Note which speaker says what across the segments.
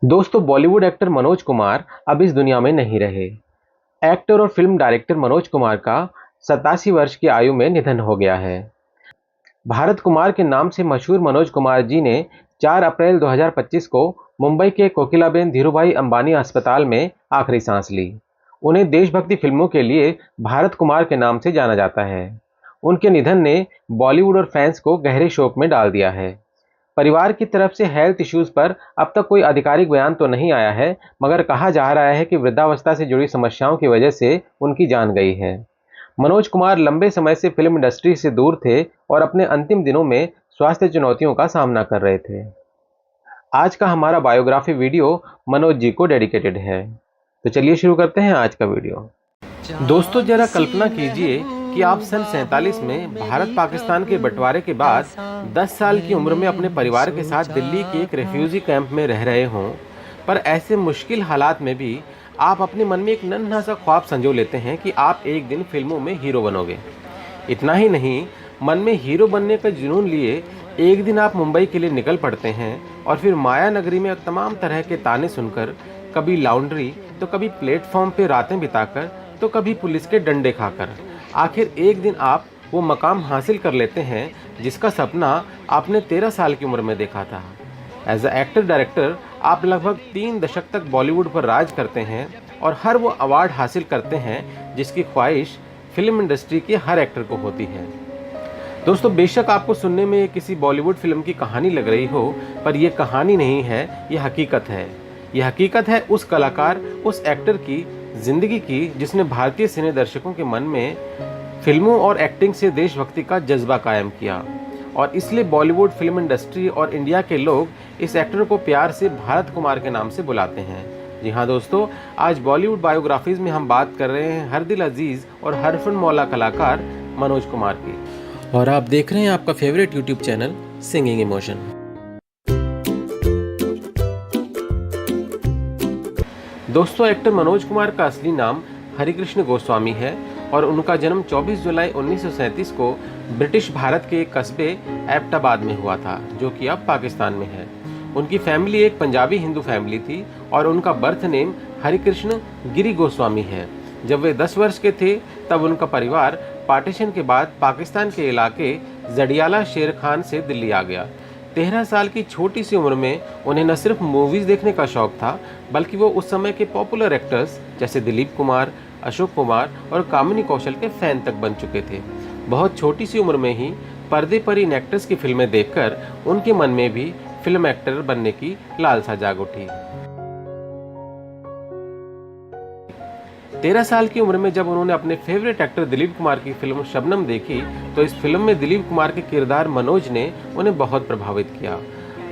Speaker 1: दोस्तों, बॉलीवुड एक्टर मनोज कुमार अब इस दुनिया में नहीं रहे। एक्टर और फिल्म डायरेक्टर मनोज कुमार का 87 वर्ष की आयु में निधन हो गया है। भारत कुमार के नाम से मशहूर मनोज कुमार जी ने 4 अप्रैल 2025 को मुंबई के कोकिलाबेन धीरूभाई अंबानी अस्पताल में आखिरी सांस ली। उन्हें देशभक्ति फिल्मों के लिए भारत कुमार के नाम से जाना जाता है। उनके निधन ने बॉलीवुड और फैंस को गहरे शोक में डाल दिया है। परिवार की तरफ से हेल्थ इश्यूज पर अब तक कोई आधिकारिक बयान तो नहीं आया है, मगर कहा जा रहा है कि वृद्धावस्था से जुड़ी समस्याओं की वजह से उनकी जान गई है। मनोज कुमार लंबे समय से फिल्म इंडस्ट्री से दूर थे और अपने अंतिम दिनों में स्वास्थ्य चुनौतियों का सामना कर रहे थे। आज का हमारा बायोग्राफी वीडियो मनोज जी को डेडिकेटेड है। तो चलिए शुरू करते हैं आज का वीडियो। दोस्तों, जरा कल्पना कीजिए कि आप सन 47 में भारत पाकिस्तान के बंटवारे के बाद 10 साल की उम्र में अपने परिवार के साथ दिल्ली के एक रेफ्यूजी कैंप में रह रहे हों, पर ऐसे मुश्किल हालात में भी आप अपने मन में एक नन्हा सा ख्वाब संजो लेते हैं कि आप एक दिन फिल्मों में हीरो बनोगे। इतना ही नहीं, मन में हीरो बनने का जुनून लिए एक दिन आप मुंबई के लिए निकल पड़ते हैं और फिर माया नगरी में तमाम तरह के ताने सुनकर, कभी लॉन्ड्री तो कभी प्लेटफॉर्म पे रातें बिताकर तो कभी पुलिस के डंडे खाकर आखिर एक दिन आप वो मकाम हासिल कर लेते हैं जिसका सपना आपने 13 साल की उम्र में देखा था। एज अ एक्टर डायरेक्टर आप लगभग 3 दशक तक बॉलीवुड पर राज करते हैं और हर वो अवार्ड हासिल करते हैं जिसकी ख्वाहिश फिल्म इंडस्ट्री के हर एक्टर को होती है। दोस्तों, बेशक आपको सुनने में ये किसी बॉलीवुड फिल्म की कहानी लग रही हो, पर यह कहानी नहीं है, यह हकीकत है। यह हकीकत है उस कलाकार, उस एक्टर की जिंदगी की जिसने भारतीय सिने दर्शकों के मन में फिल्मों और एक्टिंग से देशभक्ति का जज्बा कायम किया। और इसलिए बॉलीवुड फिल्म इंडस्ट्री और इंडिया के लोग इस एक्टर को प्यार से भारत कुमार के नाम से बुलाते हैं। जी हाँ दोस्तों, आज बॉलीवुड बायोग्राफीज में हम बात कर रहे हैं हर दिल अजीज और हर फन मौला कलाकार मनोज कुमार की। और आप देख रहे हैं आपका favourite YouTube channel singing emotion. दोस्तों, एक्टर मनोज कुमार का असली नाम हरिकृष्ण गोस्वामी है और उनका जन्म 24 जुलाई 1937 को ब्रिटिश भारत के एक कस्बे एबटाबाद में हुआ था, जो कि अब पाकिस्तान में है। उनकी फैमिली एक पंजाबी हिंदू फैमिली थी और उनका बर्थ नेम हरिकृष्ण गिरी गोस्वामी है। जब वे 10 वर्ष के थे तब उनका परिवार पार्टीशन के बाद पाकिस्तान के इलाके जडियाला शेर खान से दिल्ली आ गया। 13 साल की छोटी सी उम्र में उन्हें न सिर्फ मूवीज़ देखने का शौक था, बल्कि वो उस समय के पॉपुलर एक्टर्स जैसे दिलीप कुमार, अशोक कुमार और कामिनी कौशल के फैन तक बन चुके थे। बहुत छोटी सी उम्र में ही पर्दे पर इन एक्टर्स की फिल्में देखकर उनके मन में भी फिल्म एक्टर बनने की लालसा जाग उठी। 13 साल की उम्र में जब उन्होंने अपने फेवरेट एक्टर दिलीप कुमार की फिल्म शबनम देखी, तो इस फिल्म में दिलीप कुमार के किरदार मनोज ने उन्हें बहुत प्रभावित किया।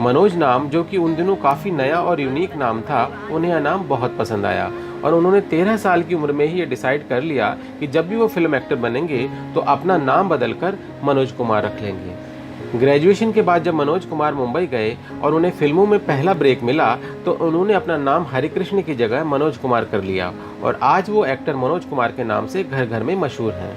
Speaker 1: मनोज नाम, जो कि उन दिनों काफ़ी नया और यूनिक नाम था, उन्हें यह नाम बहुत पसंद आया और उन्होंने 13 साल की उम्र में ही ये डिसाइड कर लिया कि जब भी वो फिल्म एक्टर बनेंगे तो अपना नाम बदलकर मनोज कुमार रख लेंगे। ग्रेजुएशन के बाद जब मनोज कुमार मुंबई गए और उन्हें फिल्मों में पहला ब्रेक मिला, तो उन्होंने अपना नाम हरिकृष्ण की जगह मनोज कुमार कर लिया और आज वो एक्टर मनोज कुमार के नाम से घर घर में मशहूर हैं।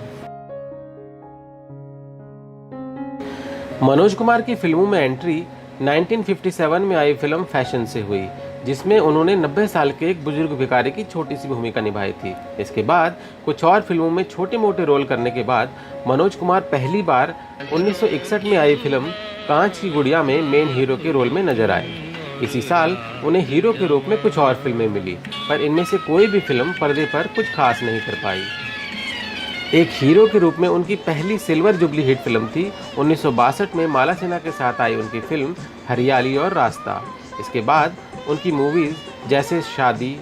Speaker 1: मनोज कुमार की फिल्मों में एंट्री 1957 में आई फिल्म फैशन से हुई, जिसमें उन्होंने 90 साल के एक बुजुर्ग भिखारी की छोटी सी भूमिका निभाई थी। इसके बाद कुछ और फिल्मों में छोटे मोटे रोल करने के बाद मनोज कुमार पहली बार 1961 में आई फिल्म कांच की गुड़िया में मेन हीरो के रोल में नजर आए। इसी साल उन्हें हीरो के रूप में कुछ और फिल्में मिली, पर इनमें से कोई भी फिल्म पर्दे पर कुछ खास नहीं कर पाई। एक हीरो के रूप में उनकी पहली सिल्वर जुबली हिट फिल्म थी 1962 में माला सिन्हा के साथ आई उनकी फिल्म हरियाली और रास्ता। इसके बाद उनकी मूवीज़ जैसे शादी,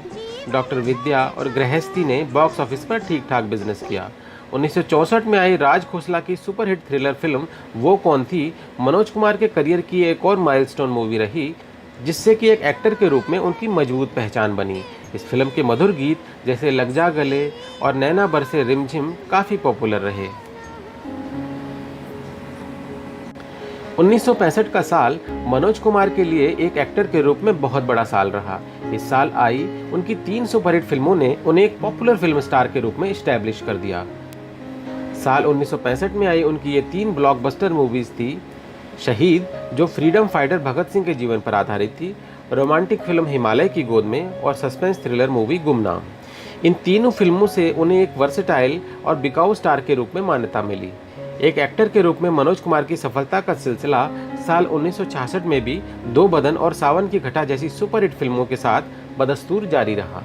Speaker 1: डॉक्टर विद्या और गृहस्थी ने बॉक्स ऑफिस पर ठीक ठाक बिजनेस किया। 1964 में आई राज खोसला की सुपरहिट थ्रिलर फिल्म वो कौन थी मनोज कुमार के करियर की एक और माइलस्टोन मूवी रही, जिससे कि एक एक्टर के रूप में उनकी मजबूत पहचान बनी। इस फिल्म के मधुर गीत जैसे लग जा गले और नैना बरसे रिमझिम काफ़ी पॉपुलर रहे। 1965 का साल मनोज कुमार के लिए एक एक्टर के रूप में बहुत बड़ा साल रहा। इस साल आई उनकी 3 सुपरहिट फिल्मों ने उन्हें एक पॉपुलर फिल्म स्टार के रूप में इस्टेब्लिश कर दिया। साल 1965 में आई उनकी ये 3 ब्लॉकबस्टर मूवीज़ थी। शहीद, जो फ्रीडम फाइटर भगत सिंह के जीवन पर आधारित थी, रोमांटिक फिल्म हिमालय की गोद में और सस्पेंस थ्रिलर मूवी गुमनाम। इन तीनों फिल्मों से उन्हें एक वर्सेटाइल और बिकाऊ स्टार के रूप में मान्यता मिली। एक एक्टर के रूप में मनोज कुमार की सफलता का सिलसिला साल 1966 में भी दो बदन और सावन की घटा जैसी सुपरहिट फिल्मों के साथ बदस्तूर जारी रहा।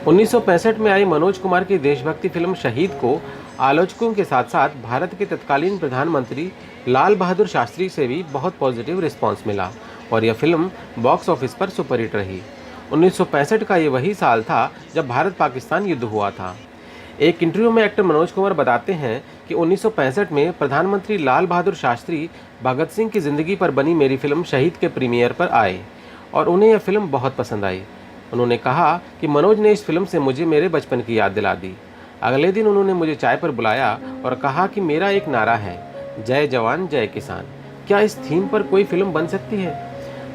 Speaker 1: 1965 में आई मनोज कुमार की देशभक्ति फिल्म शहीद को आलोचकों के साथ साथ भारत के तत्कालीन प्रधानमंत्री लाल बहादुर शास्त्री से भी बहुत पॉजिटिव रिस्पांस मिला और यह फिल्म बॉक्स ऑफिस पर सुपरहिट रही। 1965 का ये वही साल था जब भारत पाकिस्तान युद्ध हुआ था। एक इंटरव्यू में एक्टर मनोज कुमार बताते हैं कि 1965 में प्रधानमंत्री लाल बहादुर शास्त्री भगत सिंह की ज़िंदगी पर बनी मेरी फिल्म शहीद के प्रीमियर पर आए और उन्हें यह फिल्म बहुत पसंद आई। उन्होंने कहा कि मनोज ने इस फिल्म से मुझे मेरे बचपन की याद दिला दी। अगले दिन उन्होंने मुझे चाय पर बुलाया और कहा कि मेरा एक नारा है, जय जवान जय किसान, क्या इस थीम पर कोई फिल्म बन सकती है?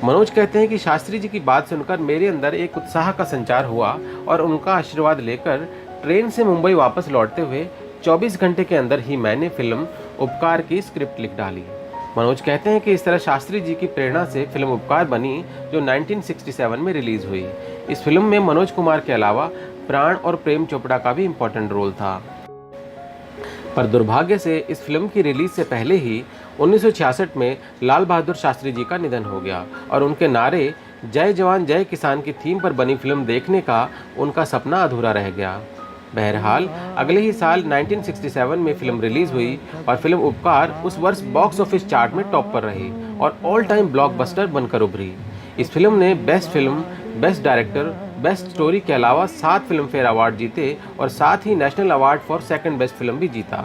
Speaker 1: मनोज कहते हैं कि शास्त्री जी की बात सुनकर मेरे अंदर एक उत्साह का संचार हुआ और उनका आशीर्वाद लेकर ट्रेन से मुंबई वापस लौटते हुए 24 घंटे के अंदर ही मैंने फिल्म उपकार की स्क्रिप्ट लिख डाली। मनोज कहते हैं कि इस तरह शास्त्री जी की प्रेरणा से फिल्म उपकार बनी, जो 1967 में रिलीज हुई। इस फिल्म में मनोज कुमार के अलावा प्राण और प्रेम चोपड़ा का भी इम्पोर्टेंट रोल था। पर दुर्भाग्य से इस फिल्म की रिलीज से पहले ही 1966 में लाल बहादुर शास्त्री जी का निधन हो गया और उनके नारे जय जवान जय किसान की थीम पर बनी फिल्म देखने का उनका सपना अधूरा रह गया। बहरहाल अगले ही साल 1967 में फिल्म रिलीज हुई और फिल्म उपकार उस वर्ष बॉक्स ऑफिस चार्ट में टॉप पर रही और ऑल टाइम ब्लॉकबस्टर बनकर उभरी। इस फिल्म ने best film, best director, best story के अलावा 7 फिल्म फेयर अवार्ड जीते और साथ ही national award for second best film भी जीता।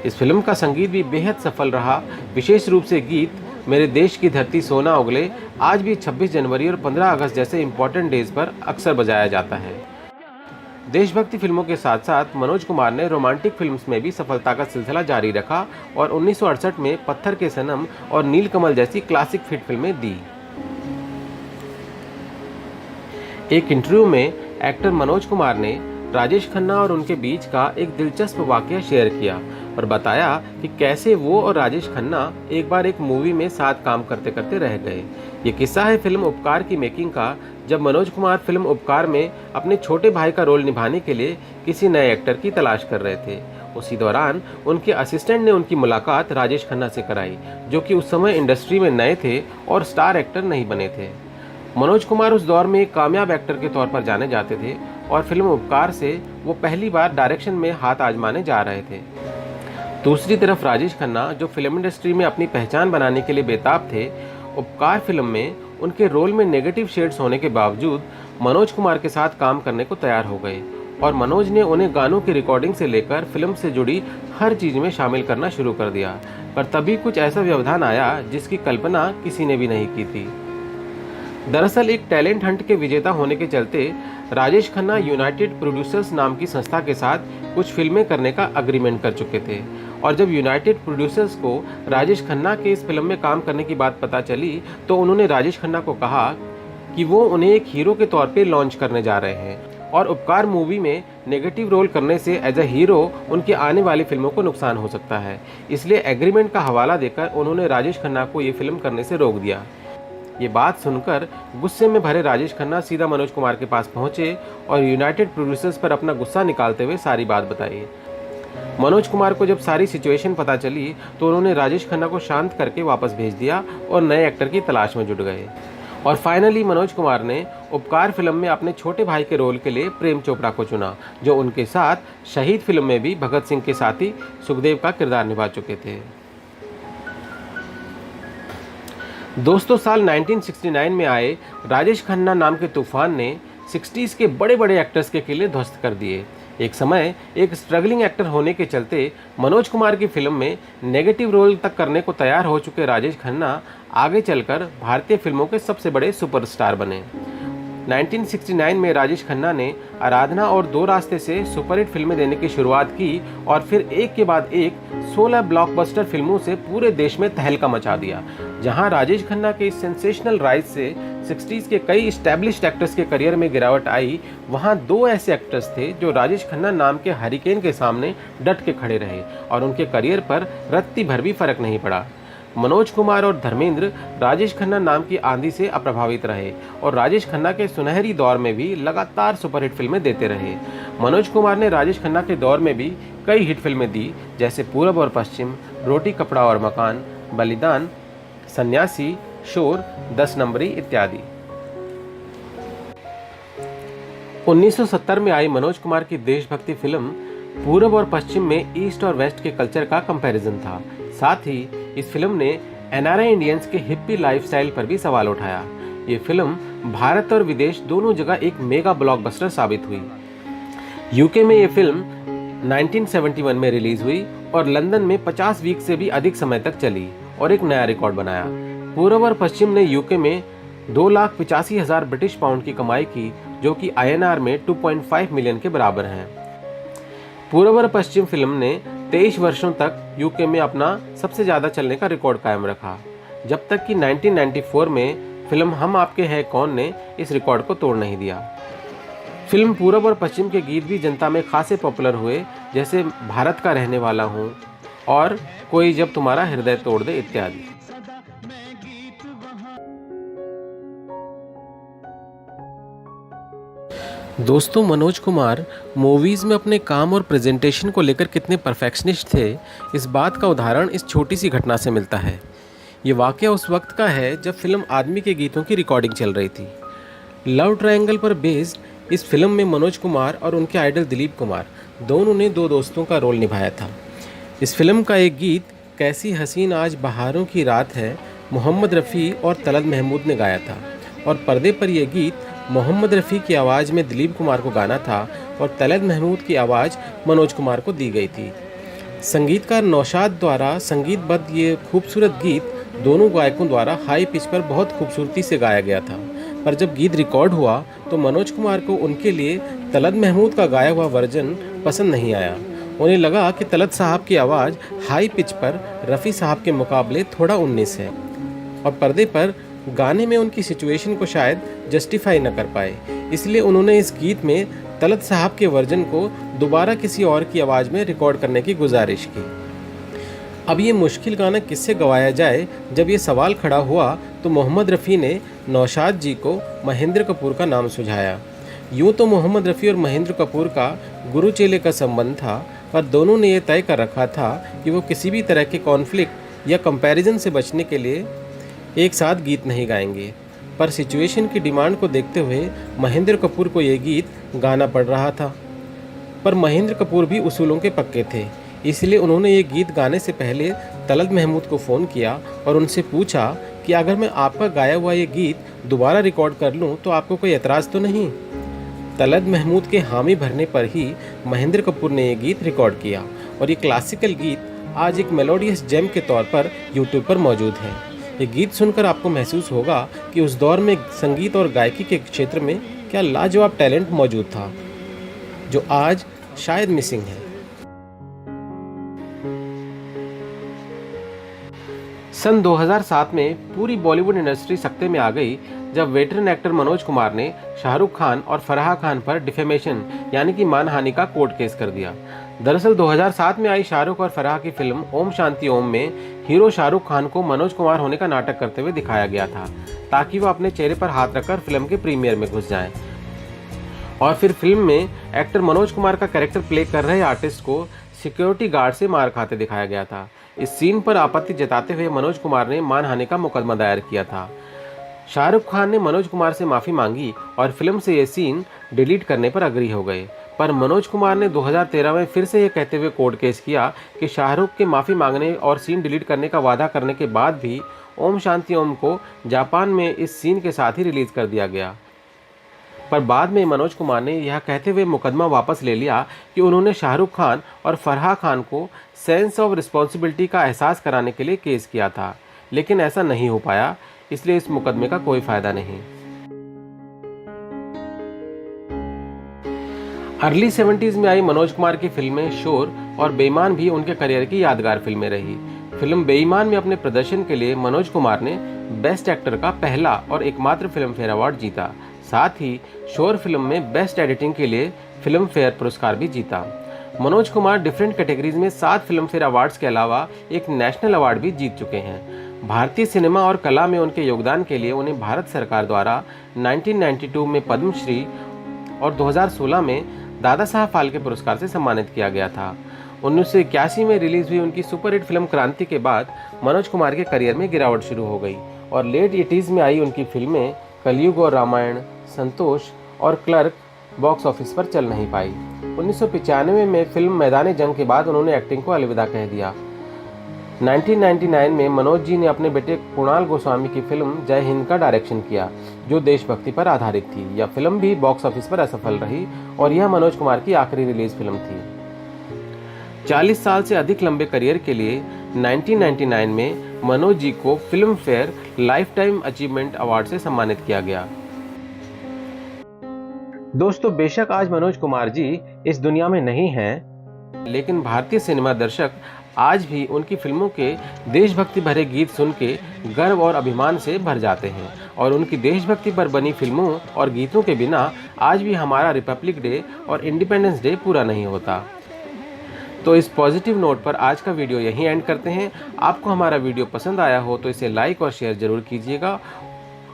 Speaker 1: इस फिल्म का संगीत भी बेहद सफल रहा। विशेष रूप से गीत मेरे देश की धरती सोना उगले आज भी 26 जनवरी और 15 अगस्त जैसे इंपॉर्टेंट डेज पर अक्सर बजाया जाता है। देशभक्ति फिल्मों के साथ साथ मनोज कुमार ने रोमांटिक फिल्म्स में भी सफलता का सिलसिला जारी रखा और 1968 में पत्थर के सनम और नीलकमल जैसी क्लासिक हिट फिल्में दी। एक इंटरव्यू में एक्टर मनोज कुमार ने राजेश खन्ना और उनके बीच का एक दिलचस्प वाकया शेयर किया और बताया कि कैसे वो और राजेश खन्ना एक बार एक मूवी में साथ काम करते करते रह गए। ये किस्सा है फिल्म उपकार की मेकिंग का, जब मनोज कुमार फिल्म उपकार में अपने छोटे भाई का रोल निभाने के लिए किसी नए एक्टर की तलाश कर रहे थे। उसी दौरान उनके असिस्टेंट ने उनकी मुलाकात राजेश खन्ना से कराई, जो कि उस समय इंडस्ट्री में नए थे और स्टार एक्टर नहीं बने थे। मनोज कुमार उस दौर में एक कामयाब एक्टर के तौर पर जाने जाते थे और फिल्म उपकार से वो पहली बार डायरेक्शन में हाथ आजमाने जा रहे थे। दूसरी तरफ राजेश खन्ना, जो फिल्म इंडस्ट्री में अपनी पहचान बनाने के लिए बेताब थे, उपकार फिल्म में उनके रोल में नेगेटिव शेड्स होने के बावजूद मनोज कुमार के साथ काम करने को तैयार हो गए और मनोज ने उन्हें गानों की रिकॉर्डिंग से लेकर फिल्म से जुड़ी हर चीज़ में शामिल करना शुरू कर दिया। पर तभी कुछ ऐसा व्यवधान आया जिसकी कल्पना किसी ने भी नहीं की थी। दरअसल एक टैलेंट हंट के विजेता होने के चलते राजेश खन्ना यूनाइटेड प्रोड्यूसर्स नाम की संस्था के साथ कुछ फिल्में करने का अग्रीमेंट कर चुके थे और जब यूनाइटेड प्रोड्यूसर्स को राजेश खन्ना के इस फिल्म में काम करने की बात पता चली तो उन्होंने राजेश खन्ना को कहा कि वो उन्हें एक हीरो के तौर पे लॉन्च करने जा रहे हैं और उपकार मूवी में नेगेटिव रोल करने से एज अ हीरो उनकी आने वाली फिल्मों को नुकसान हो सकता है। इसलिए एग्रीमेंट का हवाला देकर उन्होंने राजेश खन्ना को ये फिल्म करने से रोक दिया। ये बात सुनकर गुस्से में भरे राजेश खन्ना सीधा मनोज कुमार के पास पहुंचे और यूनाइटेड प्रोड्यूसर्स पर अपना गुस्सा निकालते हुए सारी बात बताई। मनोज कुमार को जब सारी सिचुएशन पता चली तो उन्होंने राजेश खन्ना को शांत करके वापस भेज दिया और नए एक्टर की तलाश में जुट गए और फाइनली मनोज कुमार ने उपकार फिल्म में अपने छोटे भाई के रोल के लिए प्रेम चोपड़ा को चुना, जो उनके साथ शहीद फिल्म में भी भगत सिंह के साथी सुखदेव का किरदार निभा चुके थे। दोस्तों, साल 1969 में आए राजेश खन्ना नाम के तूफान ने 60s के बड़े बड़े एक्टर्स के किले ध्वस्त कर दिए। एक समय एक स्ट्रगलिंग एक्टर होने के चलते मनोज कुमार की फिल्म में नेगेटिव रोल तक करने को तैयार हो चुके राजेश खन्ना आगे चलकर भारतीय फिल्मों के सबसे बड़े सुपरस्टार बने। 1969 में राजेश खन्ना ने आराधना और दो रास्ते से सुपरहिट फिल्में देने की शुरुआत की और फिर एक के बाद एक 16 ब्लॉकबस्टर फिल्मों से पूरे देश में तहलका मचा दिया। जहां राजेश खन्ना के इस सेंसेशनल राइज से 60s के कई एस्टैब्लिश्ड एक्टर्स के करियर में गिरावट आई, वहां दो ऐसे एक्टर्स थे जो राजेश खन्ना नाम के हरिकेन के सामने डट के खड़े रहे और उनके करियर पर रत्ती भर भी फर्क नहीं पड़ा। मनोज कुमार और धर्मेंद्र राजेश खन्ना नाम की आंधी से अप्रभावित रहे और राजेश खन्ना के सुनहरी दौर में भी लगातार सुपरहिट फिल्में देते रहे। मनोज कुमार ने राजेश खन्ना के दौर में भी कई हिट फिल्में दी, जैसे पूरब और पश्चिम, रोटी कपड़ा और मकान, बलिदान, सन्यासी, शोर, 10 नंबरी इत्यादि। 1970 में आई मनोज कुमार की देशभक्ति फिल्म पूरब और पश्चिम में ईस्ट और वेस्ट के कल्चर का कंपैरिजन था। साथ ही इस फिल्म ने एनआरआई इंडियंस के हिप्पी लाइफस्टाइल पर भी सवाल उठाया। ये फिल्म भारत और विदेश दोनों जगह एक मेगा ब्लॉकबस्टर साबित हुई। यूके में ये फिल्म 1971 में रिलीज हुई और लंदन में 50 वीक से भी अधिक समय तक चली और एक नया रिकॉर्ड बनाया। पूरब और पश्चिम ने यूके में 2,85,000 ब्रिटिश पाउंड की कमाई की, जो कि INR में 2.5 मिलियन के बराबर हैं। पूरब और पश्चिम फिल्म ने 23 वर्षों तक यूके में अपना सबसे ज़्यादा चलने का रिकॉर्ड कायम रखा, जब तक कि 1994 में फिल्म हम आपके हैं कौन ने इस रिकॉर्ड को तोड़ नहीं दिया। फिल्म पूरब और पश्चिम के गीत भी जनता में खासे पॉपुलर हुए, जैसे भारत का रहने वाला हूँ और कोई जब तुम्हारा हृदय तोड़ दे इत्यादि। दोस्तों, मनोज कुमार मूवीज़ में अपने काम और प्रेजेंटेशन को लेकर कितने परफेक्शनिस्ट थे, इस बात का उदाहरण इस छोटी सी घटना से मिलता है। ये वाक़या उस वक्त का है जब फिल्म आदमी के गीतों की रिकॉर्डिंग चल रही थी। लव ट्रायंगल पर बेस्ड इस फिल्म में मनोज कुमार और उनके आइडल दिलीप कुमार दोनों ने दो दोस्तों का रोल निभाया था। इस फिल्म का एक गीत कैसी हसीन आज बहारों की रात है मोहम्मद रफ़ी और तलत महमूद ने गाया था और पर्दे पर यह गीत मोहम्मद रफ़ी की आवाज़ में दिलीप कुमार को गाना था और तलत महमूद की आवाज़ मनोज कुमार को दी गई थी। संगीतकार नौशाद द्वारा संगीतबद्ध ये खूबसूरत गीत दोनों गायकों द्वारा हाई पिच पर बहुत खूबसूरती से गाया गया था, पर जब गीत रिकॉर्ड हुआ तो मनोज कुमार को उनके लिए तलत महमूद का गाया हुआ वर्जन पसंद नहीं आया। उन्हें लगा कि तलत साहब की आवाज़ हाई पिच पर रफ़ी साहब के मुकाबले थोड़ा 19 है और पर्दे पर गाने में उनकी सिचुएशन को शायद जस्टिफाई न कर पाए, इसलिए उन्होंने इस गीत में तलत साहब के वर्जन को दोबारा किसी और की आवाज़ में रिकॉर्ड करने की गुजारिश की। अब ये मुश्किल गाना किससे गवाया जाए, जब ये सवाल खड़ा हुआ तो मोहम्मद रफ़ी ने नौशाद जी को महेंद्र कपूर का नाम सुझाया। यूँ तो मोहम्मद रफ़ी और महेंद्र कपूर का गुरु चेले का संबंध था, पर दोनों ने यह तय कर रखा था कि वो किसी भी तरह के कॉन्फ्लिक्ट या कंपैरिजन से बचने के लिए एक साथ गीत नहीं गाएंगे। पर सिचुएशन की डिमांड को देखते हुए महेंद्र कपूर को ये गीत गाना पड़ रहा था, पर महेंद्र कपूर भी उसूलों के पक्के थे, इसलिए उन्होंने ये गीत गाने से पहले तलत महमूद को फ़ोन किया और उनसे पूछा कि अगर मैं आपका गाया हुआ ये गीत दोबारा रिकॉर्ड कर लूँ तो आपको कोई एतराज़ तो नहीं। तलत महमूद के हामी भरने पर ही महेंद्र कपूर ने ये गीत रिकॉर्ड किया और ये क्लासिकल गीत आज एक मेलोडियस जेम के तौर पर यूट्यूब पर मौजूद है। ये गीत सुनकर आपको महसूस होगा कि उस दौर में संगीत और गायकी के क्षेत्र में क्या लाजवाब टैलेंट मौजूद था, जो आज शायद मिसिंग है। सन 2007 में पूरी बॉलीवुड इंडस्ट्री सकते में आ गई जब वेटरन एक्टर मनोज कुमार ने शाहरुख खान और फराह खान पर डिफेमेशन यानी कि मानहानि का कोर्ट केस कर दिया। दरअसल 2007 में आई शाहरुख और फराह की फिल्म ओम शांति ओम में हीरो शाहरुख खान को मनोज कुमार होने का नाटक करते हुए दिखाया गया था, ताकि वह अपने चेहरे पर हाथ रखकर फिल्म के प्रीमियर में घुस जाएं। और फिर फिल्म में एक्टर मनोज कुमार का कैरेक्टर प्ले कर रहे आर्टिस्ट को सिक्योरिटी गार्ड से मार खाते दिखाया गया था। इस सीन पर आपत्ति जताते हुए मनोज कुमार ने मानहानि का मुकदमा दायर किया था। शाहरुख खान ने मनोज कुमार से माफ़ी मांगी और फिल्म से ये सीन डिलीट करने पर अग्री हो गए, पर मनोज कुमार ने 2013 में फिर से ये कहते हुए कोर्ट केस किया कि शाहरुख के माफ़ी मांगने और सीन डिलीट करने का वादा करने के बाद भी ओम शांति ओम को जापान में इस सीन के साथ ही रिलीज़ कर दिया गया। पर बाद में मनोज कुमार ने यह कहते हुए मुकदमा वापस ले लिया कि उन्होंने शाहरुख खान और फराह खान को सेंस ऑफ रिस्पॉन्सिबिलिटी का एहसास कराने के लिए केस किया था, लेकिन ऐसा नहीं हो पाया, इसलिए इस मुकदमे का कोई फायदा नहीं। अर्ली 70s में आई मनोज कुमार की फिल्में शोर और बेईमान भी उनके करियर की यादगार फिल्में रही। फिल्म बेईमान में अपने प्रदर्शन के लिए मनोज कुमार ने बेस्ट एक्टर का पहला और एकमात्र फिल्म फेयर अवार्ड जीता। साथ ही शोर फिल्म में बेस्ट एडिटिंग के लिए फिल्म फेयर पुरस्कार भी जीता। मनोज कुमार डिफरेंट कैटेगरीज में 7 फिल्म फेयर अवार्ड्स के अलावा एक नेशनल अवार्ड भी जीत चुके हैं। भारतीय सिनेमा और कला में उनके योगदान के लिए उन्हें भारत सरकार द्वारा 1992 में पद्मश्री और 2016 में दादा साहब फाल्के पुरस्कार से सम्मानित किया गया था। 1981 में रिलीज हुई उनकी सुपरहिट फिल्म क्रांति के बाद मनोज कुमार के करियर में गिरावट शुरू हो गई और लेट 80s में आई उनकी फिल्में कलयुग और रामायण, संतोष और क्लर्क बॉक्स ऑफिस पर चल नहीं पाई। 1995 में फिल्म मैदान जंग के बाद उन्होंने एक्टिंग को अलविदा कह दिया। 1999 में मनोज जी ने अपने बेटे कुणाल गोस्वामी की फिल्म जय हिंद का डायरेक्शन किया, जो देशभक्ति पर आधारित थी। यह फिल्म भी बॉक्स ऑफिस पर असफल रही और यह मनोज कुमार की आखिरी रिलीज फिल्म थी। 40 साल से अधिक लंबे करियर के लिए 1999 में मनोज जी को film fair life time achievement award से सम्मानित किया गया। दोस्तों, बेशक आज मनोज कुमार जी इस दुनिया में नहीं हैं, लेकिन भारतीय सिनेमा दर्शक आज भी उनकी फिल्मों के देशभक्ति भरे गीत सुन के गर्व और अभिमान से भर जाते हैं और उनकी देशभक्ति पर बनी फिल्मों और गीतों के बिना आज भी हमारा रिपब्लिक डे और इंडिपेंडेंस डे पूरा नहीं होता। तो इस पॉजिटिव नोट पर आज का वीडियो यहीं एंड करते हैं। आपको हमारा वीडियो पसंद आया हो तो इसे लाइक और शेयर जरूर कीजिएगा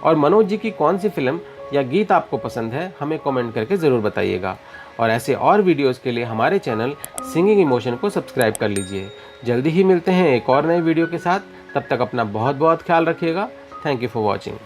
Speaker 1: और मनोज जी की कौन सी फिल्म या गीत आपको पसंद है हमें कमेंट करके ज़रूर बताइएगा। और ऐसे और वीडियोस के लिए हमारे चैनल सिंगिंग इमोशन को सब्सक्राइब कर लीजिए। जल्दी ही मिलते हैं एक और नए वीडियो के साथ। तब तक अपना बहुत बहुत ख्याल रखिएगा। Thank you for watching.